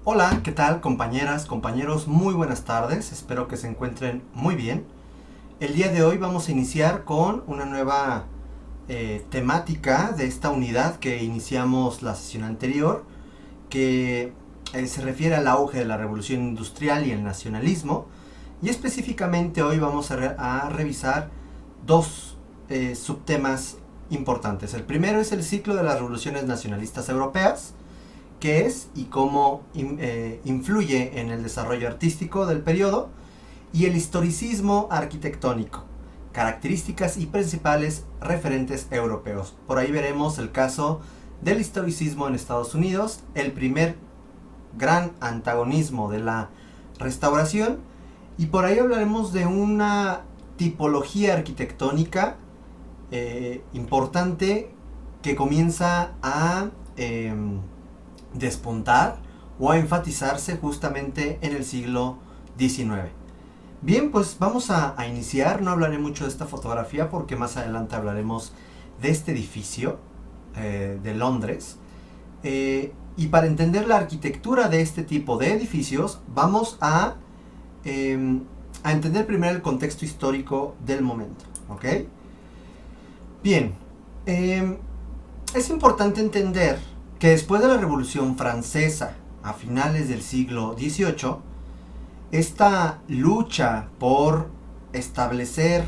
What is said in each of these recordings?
Hola, ¿qué tal compañeras, compañeros? Muy buenas tardes, espero que se encuentren muy bien. El día de hoy vamos a iniciar con una nueva temática de esta unidad que iniciamos la sesión anterior, que se refiere al auge de la revolución industrial y el nacionalismo. Y específicamente hoy vamos a revisar dos subtemas importantes. El primero es el ciclo de las revoluciones nacionalistas europeas, qué es y cómo influye en el desarrollo artístico del periodo, y el historicismo arquitectónico, características y principales referentes europeos. Por ahí veremos el caso del historicismo en Estados Unidos, el primer gran antagonismo de la restauración, y por ahí hablaremos de una tipología arquitectónica importante que comienza a despuntar o a enfatizarse justamente en el siglo XIX. Bien, pues vamos a iniciar. No hablaré mucho de esta fotografía porque más adelante hablaremos de este edificio de Londres. Y para entender la arquitectura de este tipo de edificios, vamos a entender primero el contexto histórico del momento. ¿Ok? Bien, es importante entender que después de la Revolución Francesa, a finales del siglo XVIII, esta lucha por establecer,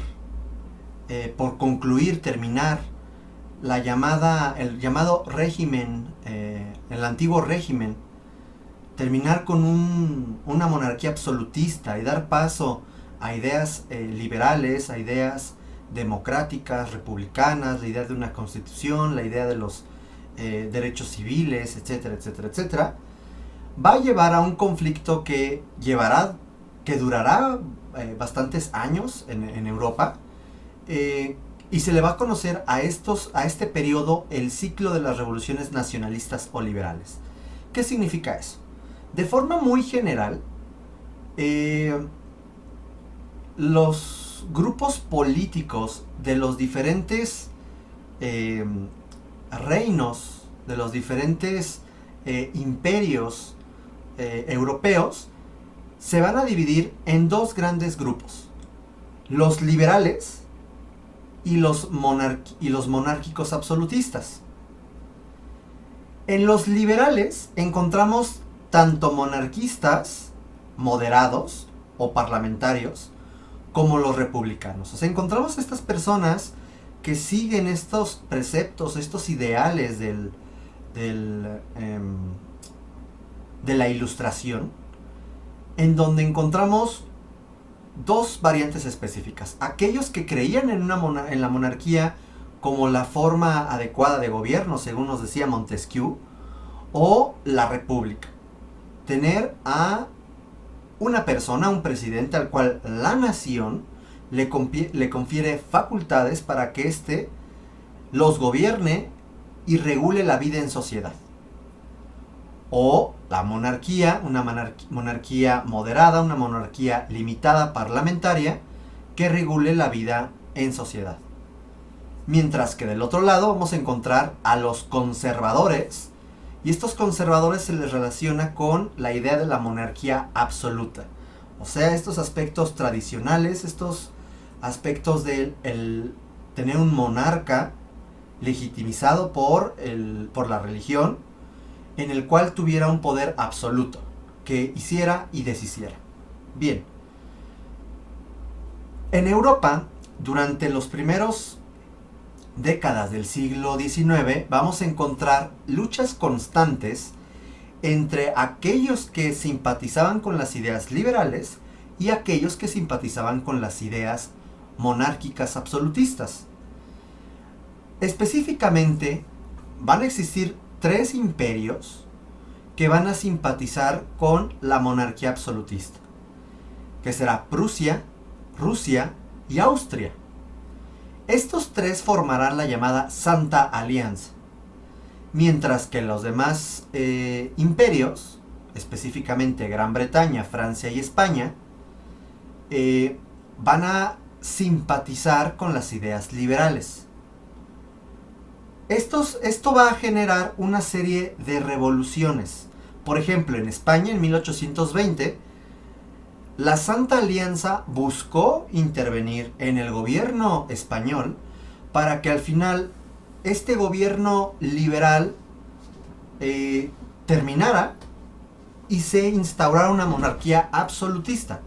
por concluir, terminar el llamado régimen, el antiguo régimen, terminar con una monarquía absolutista y dar paso a ideas liberales, a ideas democráticas, republicanas, la idea de una constitución, la idea de los derechos civiles, etcétera, etcétera, etcétera, va a llevar a un conflicto que durará bastantes años en Europa, y se le va a conocer a este periodo el ciclo de las revoluciones nacionalistas o liberales. ¿Qué significa eso? De forma muy general, los grupos políticos de los diferentes eh, reinos, de los diferentes imperios europeos, se van a dividir en dos grandes grupos: los liberales y los monárquicos absolutistas. En los liberales encontramos tanto monarquistas moderados o parlamentarios como los republicanos. O sea, encontramos estas personas que siguen estos preceptos, estos ideales de la ilustración, en donde encontramos dos variantes específicas: aquellos que creían en la monarquía como la forma adecuada de gobierno, según nos decía Montesquieu, o la república. Tener a una persona, un presidente, al cual la nación le confiere facultades para que éste los gobierne y regule la vida en sociedad. O la monarquía, una monarquía moderada, una monarquía limitada parlamentaria, que regule la vida en sociedad. Mientras que del otro lado vamos a encontrar a los conservadores, y estos conservadores se les relaciona con la idea de la monarquía absoluta. O sea, estos aspectos tradicionales, estos aspectos de tener un monarca legitimizado por la religión, en el cual tuviera un poder absoluto, que hiciera y deshiciera. Bien, en Europa, durante los primeros décadas del siglo XIX, vamos a encontrar luchas constantes entre aquellos que simpatizaban con las ideas liberales y aquellos que simpatizaban con las ideas monárquicas absolutistas. Específicamente, van a existir tres imperios que van a simpatizar con la monarquía absolutista, que será Prusia, Rusia y Austria. Estos tres formarán la llamada Santa Alianza, mientras que los demás imperios, específicamente Gran Bretaña, Francia y España, van a simpatizar con las ideas liberales. Esto va a generar una serie de revoluciones. Por ejemplo, en España en 1820, la Santa Alianza buscó intervenir en el gobierno español para que al final este gobierno liberal terminara y se instaurara una monarquía absolutista.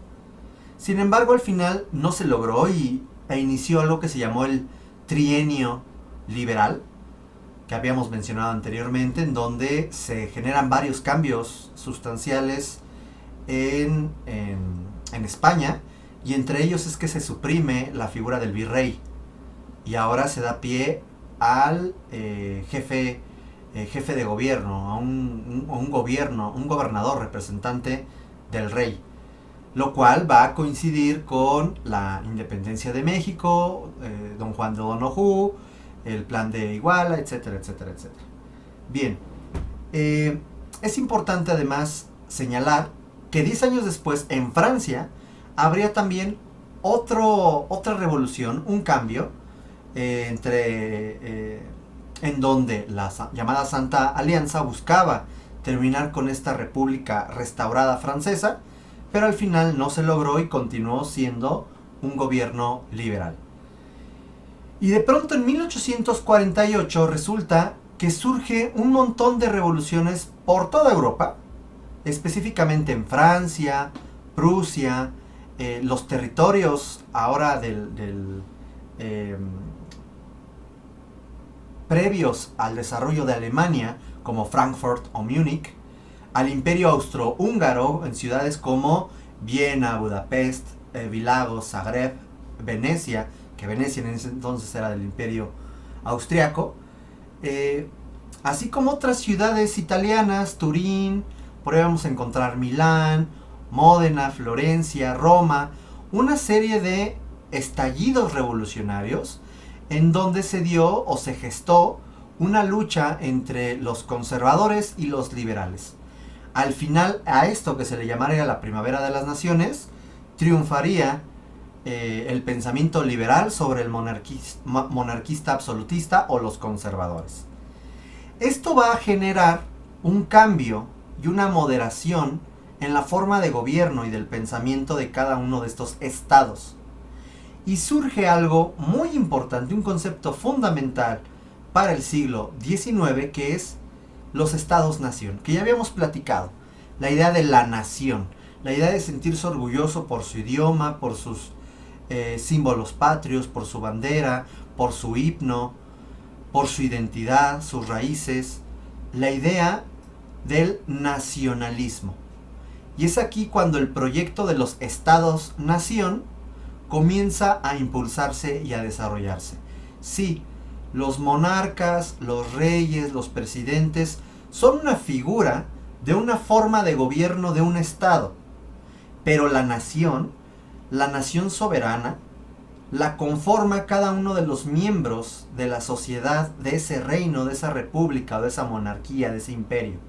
Sin embargo, al final no se logró e inició algo que se llamó el trienio liberal, que habíamos mencionado anteriormente, en donde se generan varios cambios sustanciales en España, y entre ellos es que se suprime la figura del virrey y ahora se da pie al jefe de gobierno, a un gobernador representante del rey, lo cual va a coincidir con la independencia de México, Don Juan de Donojú, el plan de Iguala, etcétera, etcétera, etcétera. Bien, es importante además señalar que 10 años después en Francia habría también otra revolución, un cambio, en donde la llamada Santa Alianza buscaba terminar con esta república restaurada francesa, pero al final no se logró y continuó siendo un gobierno liberal. Y de pronto en 1848 resulta que surge un montón de revoluciones por toda Europa, específicamente en Francia, Prusia, los territorios ahora previos al desarrollo de Alemania, como Frankfurt o Múnich, al Imperio Austrohúngaro en ciudades como Viena, Budapest, Vilagos, Zagreb, Venecia, que Venecia en ese entonces era del Imperio Austriaco, así como otras ciudades italianas, Turín, por ahí vamos a encontrar Milán, Módena, Florencia, Roma, una serie de estallidos revolucionarios en donde se dio o se gestó una lucha entre los conservadores y los liberales. Al final, a esto que se le llamaría la Primavera de las Naciones, triunfaría el pensamiento liberal sobre el monarquista absolutista o los conservadores. Esto va a generar un cambio y una moderación en la forma de gobierno y del pensamiento de cada uno de estos estados. Y surge algo muy importante, un concepto fundamental para el siglo XIX, que es los estados-nación, que ya habíamos platicado. La idea de la nación, la idea de sentirse orgulloso por su idioma, por sus símbolos patrios, por su bandera, por su himno, por su identidad, sus raíces, la idea del nacionalismo. Y es aquí cuando el proyecto de los estados-nación comienza a impulsarse y a desarrollarse. Sí, los monarcas, los reyes, los presidentes son una figura de una forma de gobierno de un estado, pero la nación soberana, la conforma cada uno de los miembros de la sociedad de ese reino, de esa república, de esa monarquía, de ese imperio.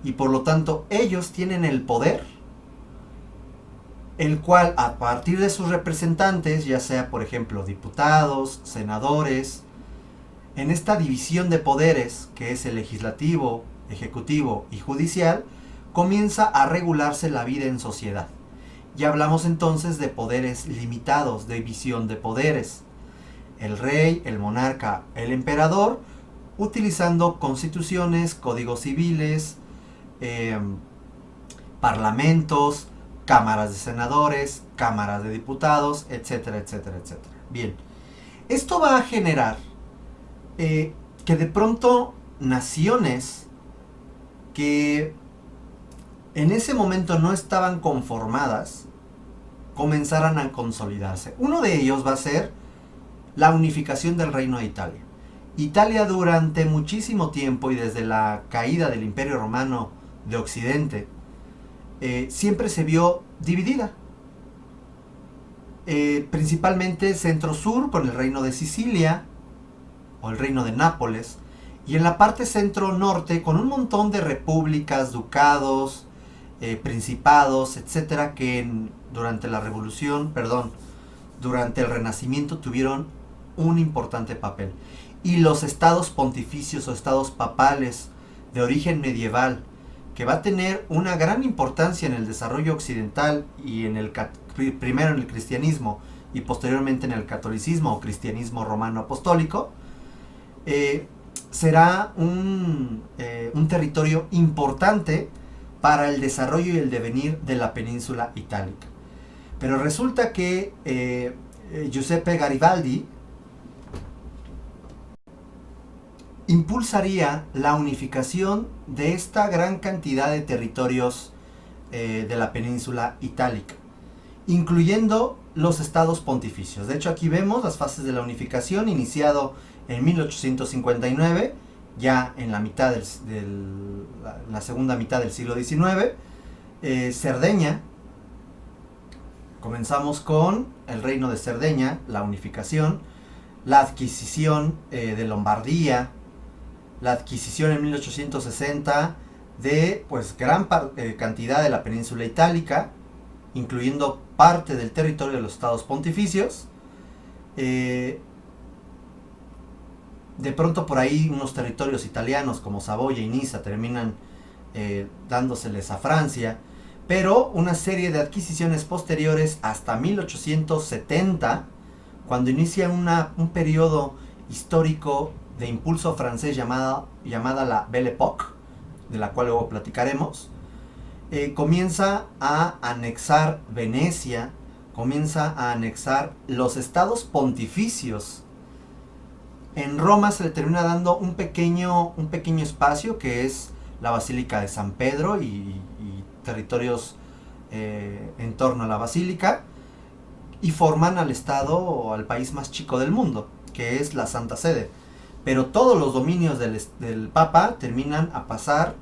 Y por lo tanto ellos tienen el poder, el cual a partir de sus representantes, ya sea por ejemplo diputados, senadores, en esta división de poderes que es el legislativo, ejecutivo y judicial, comienza a regularse la vida en sociedad. Ya hablamos entonces de poderes limitados, de división de poderes. El rey, el monarca, el emperador, utilizando constituciones, códigos civiles, parlamentos, cámaras de senadores, cámaras de diputados, etcétera, etcétera, etcétera. Bien, esto va a generar que de pronto naciones que en ese momento no estaban conformadas comenzaran a consolidarse. Uno de ellos va a ser la unificación del Reino de Italia. Italia durante muchísimo tiempo y desde la caída del Imperio Romano de Occidente siempre se vio dividida. Principalmente centro-sur con el Reino de Sicilia o el Reino de Nápoles, y en la parte centro-norte con un montón de repúblicas, ducados, principados, etcétera, que durante la revolución, durante el Renacimiento tuvieron un importante papel. Y los estados pontificios o estados papales de origen medieval, que va a tener una gran importancia en el desarrollo occidental y primero en el cristianismo y posteriormente en el catolicismo o cristianismo romano apostólico, será un territorio importante para el desarrollo y el devenir de la península itálica. Pero resulta que Giuseppe Garibaldi impulsaría la unificación de esta gran cantidad de territorios de la península itálica, incluyendo los estados pontificios. De hecho, aquí vemos las fases de la unificación, iniciado en 1859, ya en la segunda mitad del siglo XIX. Cerdeña, comenzamos con el reino de Cerdeña, la unificación, la adquisición de Lombardía, la adquisición en 1860 de gran cantidad de la península itálica, incluyendo parte del territorio de los estados pontificios. De pronto por ahí unos territorios italianos como Saboya y Niza terminan dándoseles a Francia, pero una serie de adquisiciones posteriores hasta 1870, cuando inicia un periodo histórico de impulso francés llamada la Belle Époque, de la cual luego platicaremos. Comienza a anexar Venecia, comienza a anexar los estados pontificios. En Roma se le termina dando un pequeño espacio que es la Basílica de San Pedro y territorios en torno a la basílica, y forman al estado o al país más chico del mundo, que es la Santa Sede. Pero todos los dominios del Papa terminan a pasar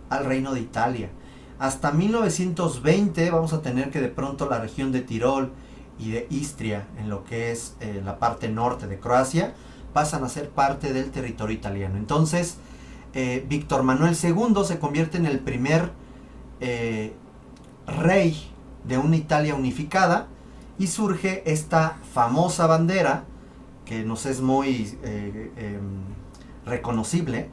al Reino de Italia. Hasta 1920 vamos a tener que de pronto la región de Tirol y de Istria, en lo que es la parte norte de Croacia, pasan a ser parte del territorio italiano. Entonces, Víctor Manuel II se convierte en el primer rey de una Italia unificada, y surge esta famosa bandera que nos es muy reconocible,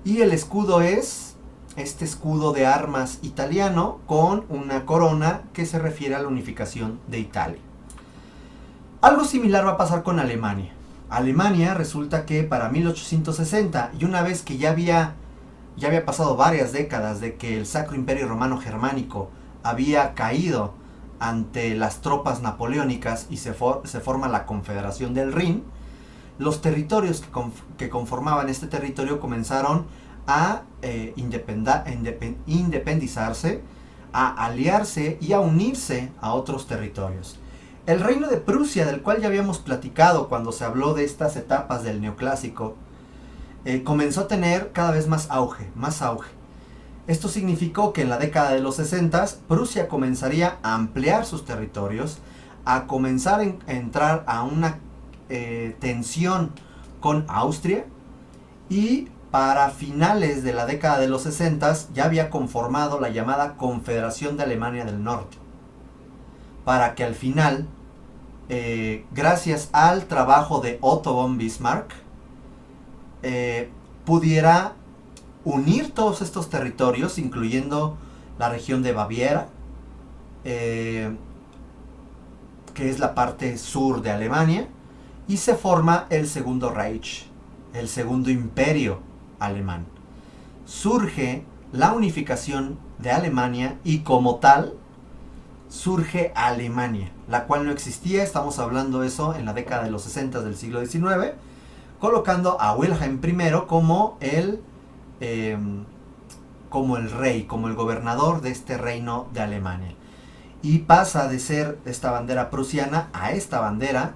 y el escudo es este escudo de armas italiano con una corona que se refiere a la unificación de Italia. Algo similar va a pasar con Alemania. Alemania resulta que para 1860, y una vez que ya había pasado varias décadas de que el Sacro Imperio Romano Germánico había caído ante las tropas napoleónicas y se forma la Confederación del Rin, los territorios que conformaban este territorio comenzaron a independizarse, a aliarse y a unirse a otros territorios. El reino de Prusia, del cual ya habíamos platicado cuando se habló de estas etapas del neoclásico, comenzó a tener cada vez más auge. Esto significó que en la década de los 60 Prusia comenzaría a ampliar sus territorios, a comenzar a entrar a una tensión con Austria, y para finales de la década de los 60 ya había conformado la llamada Confederación de Alemania del Norte, para que al final, gracias al trabajo de Otto von Bismarck, pudiera unir todos estos territorios, incluyendo la región de Baviera, que es la parte sur de Alemania, y se forma el Segundo Reich, el Segundo Imperio Alemán. Surge la unificación de Alemania y como tal surge Alemania, la cual no existía. Estamos hablando de eso en la década de los 60 del siglo XIX, colocando a Wilhelm I como el rey, como el gobernador de este reino de Alemania. Y pasa de ser esta bandera prusiana a esta bandera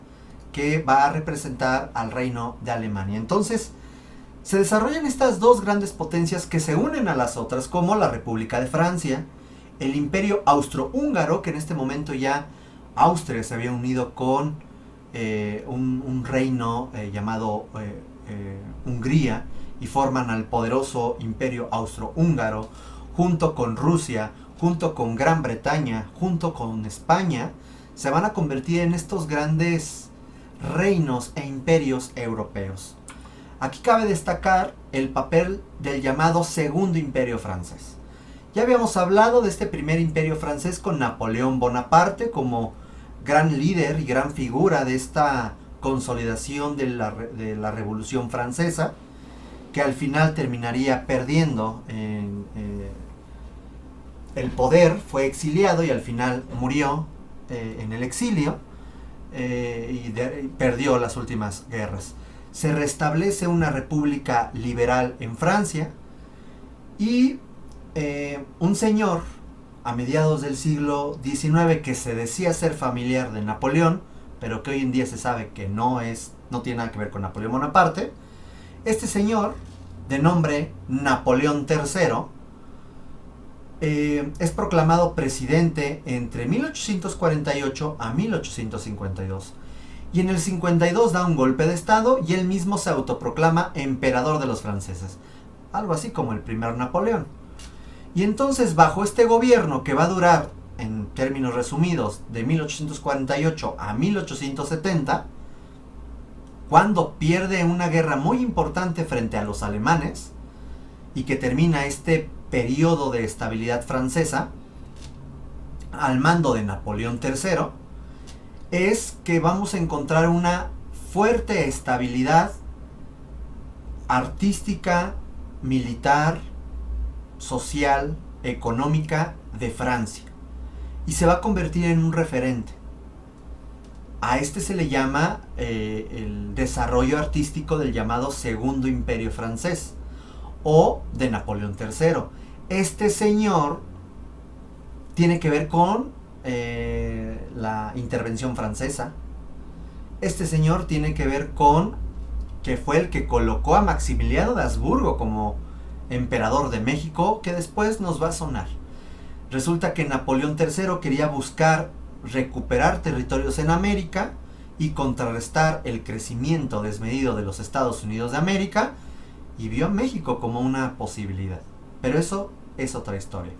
que va a representar al reino de Alemania. Entonces, se desarrollan estas dos grandes potencias que se unen a las otras, como la República de Francia, el Imperio Austrohúngaro, que en este momento ya Austria se había unido con un reino llamado Hungría, y forman al poderoso Imperio Austrohúngaro, junto con Rusia, junto con Gran Bretaña, junto con España, se van a convertir en estos grandes reinos e imperios europeos. Aquí cabe destacar el papel del llamado Segundo Imperio francés. Ya habíamos hablado de este primer imperio francés con Napoleón Bonaparte como gran líder y gran figura de esta consolidación de la Revolución Francesa, que al final terminaría perdiendo el poder, fue exiliado y al final murió en el exilio y perdió las últimas guerras. Se restablece una república liberal en Francia y un señor a mediados del siglo XIX que se decía ser familiar de Napoleón, pero que hoy en día se sabe que no tiene nada que ver con Napoleón Bonaparte. Este señor, de nombre Napoleón III, es proclamado presidente entre 1848 a 1852. Y en el 52 da un golpe de estado y él mismo se autoproclama emperador de los franceses. Algo así como el primer Napoleón. Y entonces bajo este gobierno que va a durar, en términos resumidos, de 1848 a 1870, cuando pierde una guerra muy importante frente a los alemanes y que termina este periodo de estabilidad francesa al mando de Napoleón III, es que vamos a encontrar una fuerte estabilidad artística, militar, social, económica de Francia, y se va a convertir en un referente. A este se le llama el desarrollo artístico del llamado Segundo Imperio Francés o de Napoleón III. Este señor tiene que ver con la intervención francesa. Este señor tiene que ver con que fue el que colocó a Maximiliano de Habsburgo como emperador de México, que después nos va a sonar. Resulta que Napoleón III quería buscar recuperar territorios en América y contrarrestar el crecimiento desmedido de los Estados Unidos de América, y vio a México como una posibilidad. Pero eso es otra historia.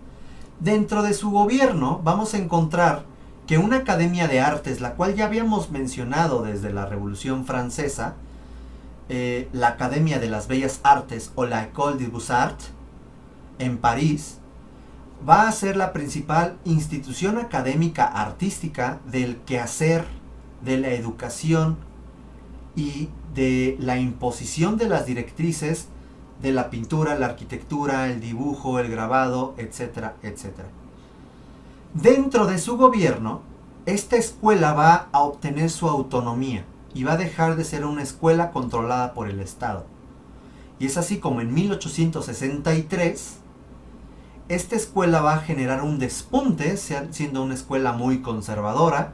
Dentro de su gobierno vamos a encontrar que una academia de artes, la cual ya habíamos mencionado desde la Revolución Francesa, la Academia de las Bellas Artes o la École des Beaux-Arts en París, va a ser la principal institución académica artística del quehacer, de la educación y de la imposición de las directrices de la pintura, la arquitectura, el dibujo, el grabado, etcétera, etcétera. Dentro de su gobierno, esta escuela va a obtener su autonomía y va a dejar de ser una escuela controlada por el Estado. Y es así como en 1863 esta escuela va a generar un despunte, siendo una escuela muy conservadora,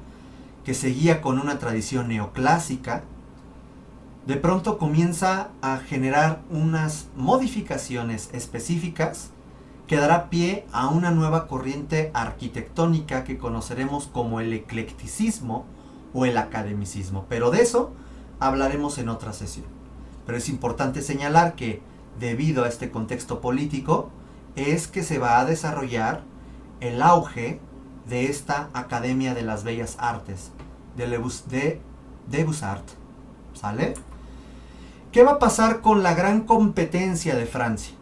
que seguía con una tradición neoclásica. De pronto comienza a generar unas modificaciones específicas que dará pie a una nueva corriente arquitectónica que conoceremos como el eclecticismo o el academicismo. Pero de eso hablaremos en otra sesión. Pero es importante señalar que debido a este contexto político es que se va a desarrollar el auge de esta Academia de las Bellas Artes, de Beaux-Arts. ¿Sale? ¿Qué va a pasar con la gran competencia de Francia?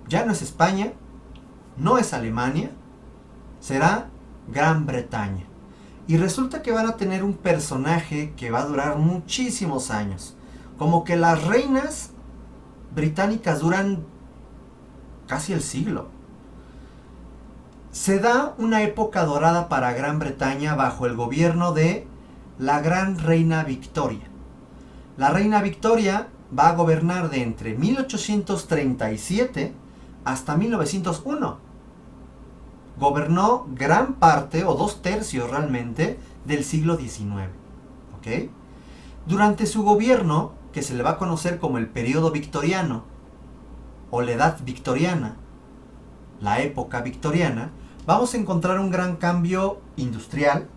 Ya no es España, no es Alemania, será Gran Bretaña. Y resulta que van a tener un personaje que va a durar muchísimos años. Como que las reinas británicas duran casi el siglo. Se da una época dorada para Gran Bretaña bajo el gobierno de la gran reina Victoria. La reina Victoria va a gobernar de entre 1837 hasta 1901. Gobernó gran parte, o 2/3 realmente, del siglo XIX. ¿Ok? Durante su gobierno, que se le va a conocer como el periodo victoriano, o la edad victoriana, la época victoriana, vamos a encontrar un gran cambio industrial,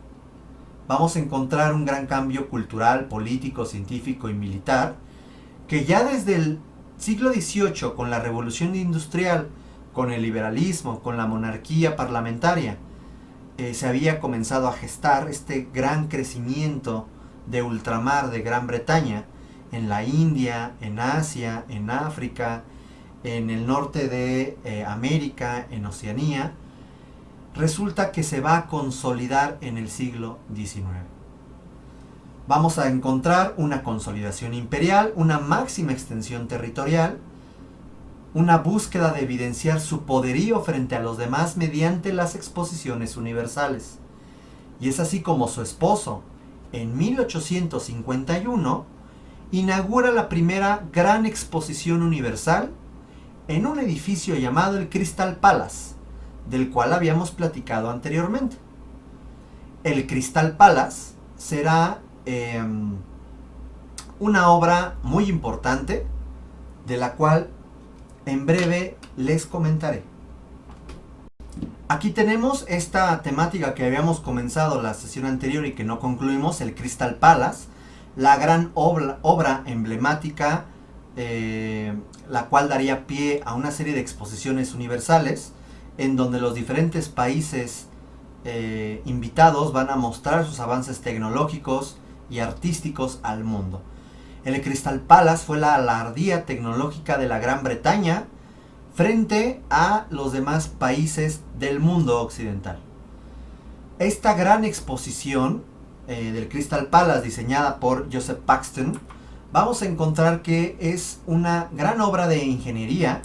vamos a encontrar un gran cambio cultural, político, científico y militar, que ya desde el siglo XVIII, con la revolución industrial, con el liberalismo, con la monarquía parlamentaria, se había comenzado a gestar este gran crecimiento de ultramar de Gran Bretaña en la India, en Asia, en África, en el norte de América, en Oceanía, resulta que se va a consolidar en el siglo XIX. Vamos a encontrar una consolidación imperial, una máxima extensión territorial, una búsqueda de evidenciar su poderío frente a los demás mediante las exposiciones universales. Y es así como su esposo, en 1851, inaugura la primera gran exposición universal en un edificio llamado el Crystal Palace, del cual habíamos platicado anteriormente. El Crystal Palace será una obra muy importante, de la cual en breve les comentaré. Aquí tenemos esta temática que habíamos comenzado la sesión anterior y que no concluimos, el Crystal Palace, la gran obra emblemática, la cual daría pie a una serie de exposiciones universales en donde los diferentes países invitados van a mostrar sus avances tecnológicos y artísticos al mundo. El Crystal Palace fue la alardía tecnológica de la Gran Bretaña frente a los demás países del mundo occidental. Esta gran exposición del Crystal Palace, diseñada por Joseph Paxton, vamos a encontrar que es una gran obra de ingeniería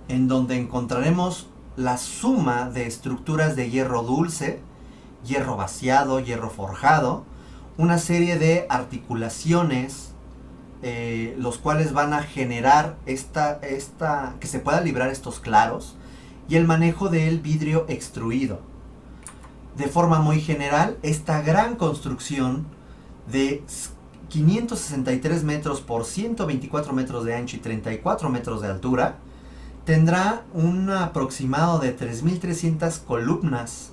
en donde encontraremos la suma de estructuras de hierro dulce, hierro vaciado, hierro forjado, una serie de articulaciones, los cuales van a generar que se pueda librar estos claros, y el manejo del vidrio extruido. De forma muy general, esta gran construcción de 563 metros por 124 metros de ancho y 34 metros de altura tendrá un aproximado de 3.300 columnas,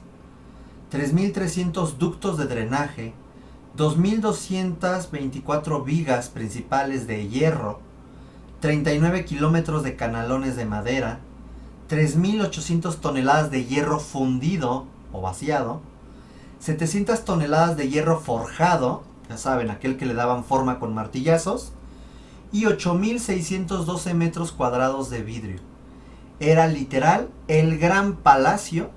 3.300 ductos de drenaje, 2.224 vigas principales de hierro, 39 kilómetros de canalones de madera, 3.800 toneladas de hierro fundido o vaciado, 700 toneladas de hierro forjado, ya saben, aquel que le daban forma con martillazos, y 8.612 metros cuadrados de vidrio. Era literal el gran palacio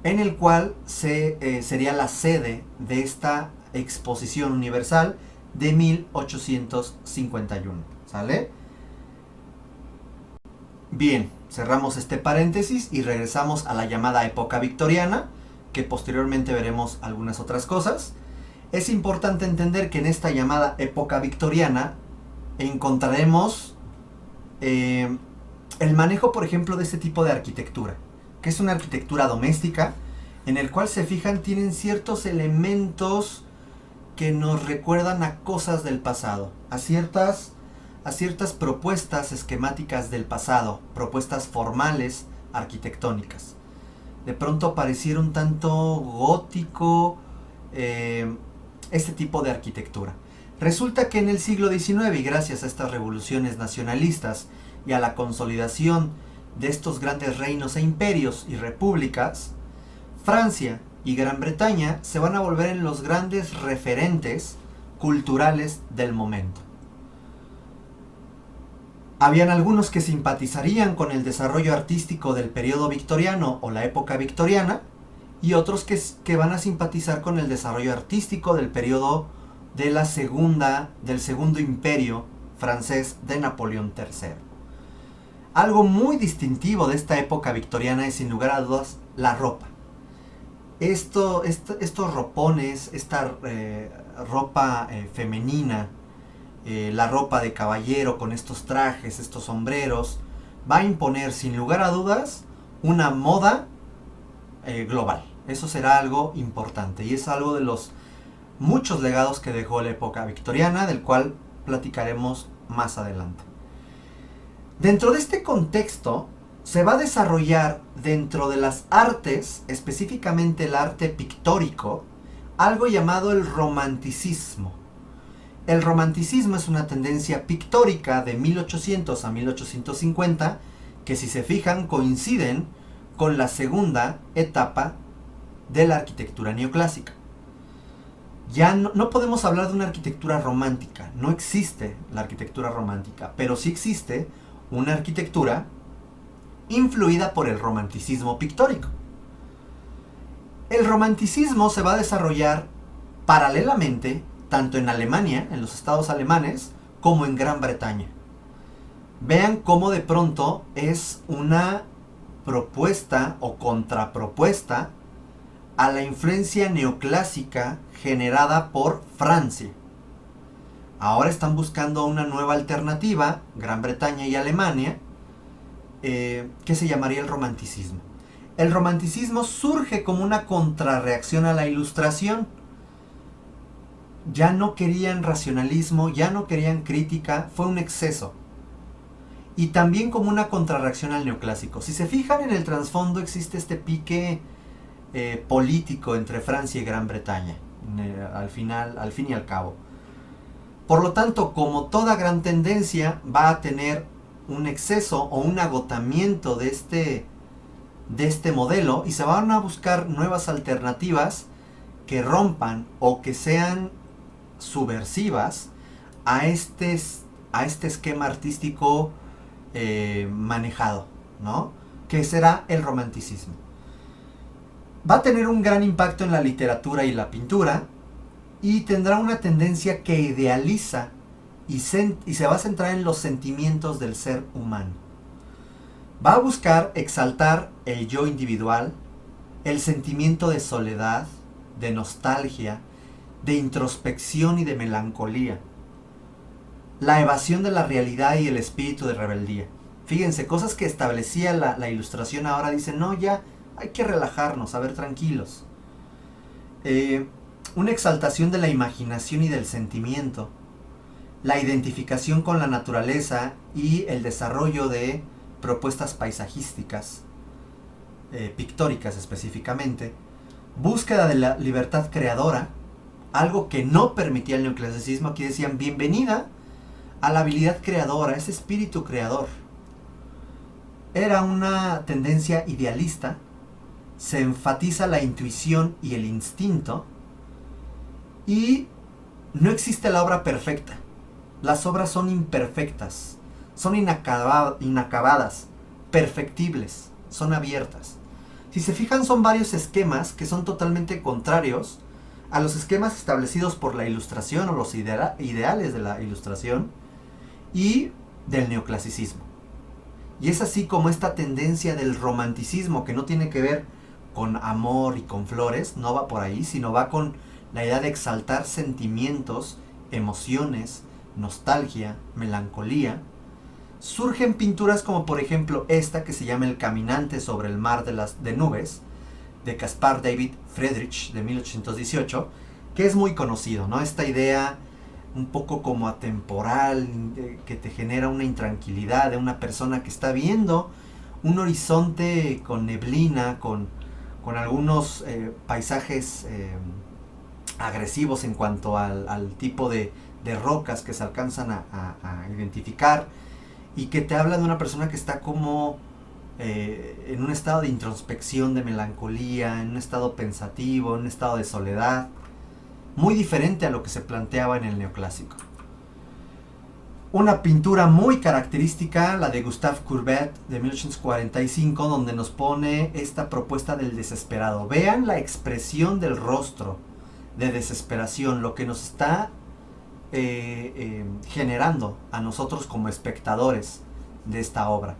en el cual sería la sede de esta exposición universal de 1851. ¿Sale? Bien, cerramos este paréntesis y regresamos a la llamada época victoriana, que posteriormente veremos algunas otras cosas. Es importante entender que en esta llamada época victoriana encontraremos el manejo, por ejemplo, de este tipo de arquitectura, que es una arquitectura doméstica, en el cual, se fijan, tienen ciertos elementos que nos recuerdan a cosas del pasado, a ciertas propuestas esquemáticas del pasado, propuestas formales arquitectónicas. De pronto pareciera un tanto gótico este tipo de arquitectura. Resulta que en el siglo XIX, y gracias a estas revoluciones nacionalistas y a la consolidación de estos grandes reinos e imperios y repúblicas, Francia y Gran Bretaña se van a volver en los grandes referentes culturales del momento. Habían algunos que simpatizarían con el desarrollo artístico del periodo victoriano o la época victoriana, y otros que van a simpatizar con el desarrollo artístico del periodo del segundo imperio francés de Napoleón III. Algo muy distintivo de esta época victoriana es, sin lugar a dudas, la ropa. Estos ropones, esta ropa femenina, la ropa de caballero con estos trajes, estos sombreros, va a imponer, sin lugar a dudas, una moda global. Eso será algo importante y es algo de los muchos legados que dejó la época victoriana, del cual platicaremos más adelante. Dentro de este contexto se va a desarrollar, dentro de las artes, específicamente el arte pictórico, algo llamado el romanticismo. El romanticismo es una tendencia pictórica de 1800 a 1850 que, si se fijan, coinciden con la segunda etapa de la arquitectura neoclásica. Ya no podemos hablar de una arquitectura romántica, no existe la arquitectura romántica, pero sí existe una arquitectura influida por el romanticismo pictórico. El romanticismo se va a desarrollar paralelamente tanto en Alemania, en los estados alemanes, como en Gran Bretaña. Vean cómo de pronto es una propuesta o contrapropuesta a la influencia neoclásica generada por Francia. Ahora están buscando una nueva alternativa, Gran Bretaña y Alemania, que se llamaría el romanticismo. El romanticismo surge como una contrarreacción a la Ilustración. Ya no querían racionalismo, ya no querían crítica, fue un exceso. Y también como una contrarreacción al neoclásico. Si se fijan en el trasfondo existe este pique político entre Francia y Gran Bretaña, al fin y al cabo. Por lo tanto, como toda gran tendencia va a tener un exceso o un agotamiento de este modelo y se van a buscar nuevas alternativas que rompan o que sean subversivas a este esquema artístico manejado, ¿no? Que será el romanticismo. Va a tener un gran impacto en la literatura y la pintura y tendrá una tendencia que idealiza y se va a centrar en los sentimientos del ser humano. Va a buscar exaltar el yo individual, el sentimiento de soledad, de nostalgia, de introspección y de melancolía, la evasión de la realidad y el espíritu de rebeldía. Fíjense, cosas que establecía la Ilustración ahora dicen, no, ya hay que relajarnos, a ver, tranquilos. Una exaltación de la imaginación y del sentimiento, la identificación con la naturaleza y el desarrollo de propuestas paisajísticas, pictóricas específicamente, búsqueda de la libertad creadora, algo que no permitía el neoclasicismo. Aquí decían, bienvenida a la habilidad creadora, ese espíritu creador. Era una tendencia idealista, se enfatiza la intuición y el instinto, y no existe la obra perfecta. Las obras son imperfectas, son inacabadas, perfectibles, son abiertas. Si se fijan, son varios esquemas que son totalmente contrarios a los esquemas establecidos por la Ilustración o los ideales de la Ilustración y del neoclasicismo. Y es así como esta tendencia del romanticismo, que no tiene que ver con amor y con flores, no va por ahí, sino va con la idea de exaltar sentimientos, emociones, nostalgia, melancolía. Surgen pinturas como por ejemplo esta que se llama El caminante sobre el mar de nubes, de Caspar David Friedrich, de 1818, que es muy conocido, ¿no? Esta idea un poco como atemporal, que te genera una intranquilidad de una persona que está viendo un horizonte con neblina, con algunos paisajes agresivos en cuanto al tipo de rocas que se alcanzan a identificar, y que te habla de una persona que está como en un estado de introspección, de melancolía, en un estado pensativo, en un estado de soledad, muy diferente a lo que se planteaba en el neoclásico. Una pintura muy característica, la de Gustave Courbet de 1845, donde nos pone esta propuesta del desesperado. Vean la expresión del rostro de desesperación, lo que nos está generando a nosotros como espectadores de esta obra.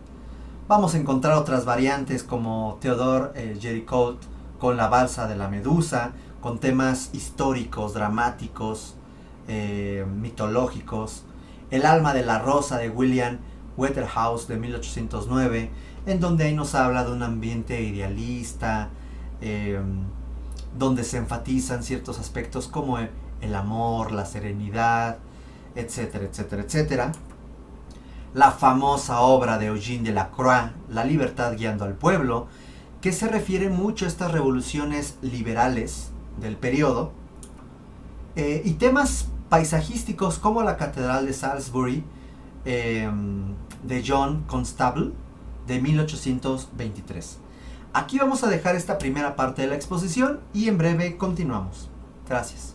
Vamos a encontrar otras variantes como Theodore Géricault con la balsa de la Medusa, con temas históricos, dramáticos, mitológicos. El alma de la rosa de William Waterhouse de 1809, en donde ahí nos habla de un ambiente idealista, donde se enfatizan ciertos aspectos como el amor, la serenidad, etcétera, etcétera, etcétera. La famosa obra de Eugène Delacroix, La libertad guiando al pueblo, que se refiere mucho a estas revoluciones liberales del periodo, y temas paisajísticos como la Catedral de Salisbury, de John Constable de 1823. Aquí vamos a dejar esta primera parte de la exposición y en breve continuamos. Gracias.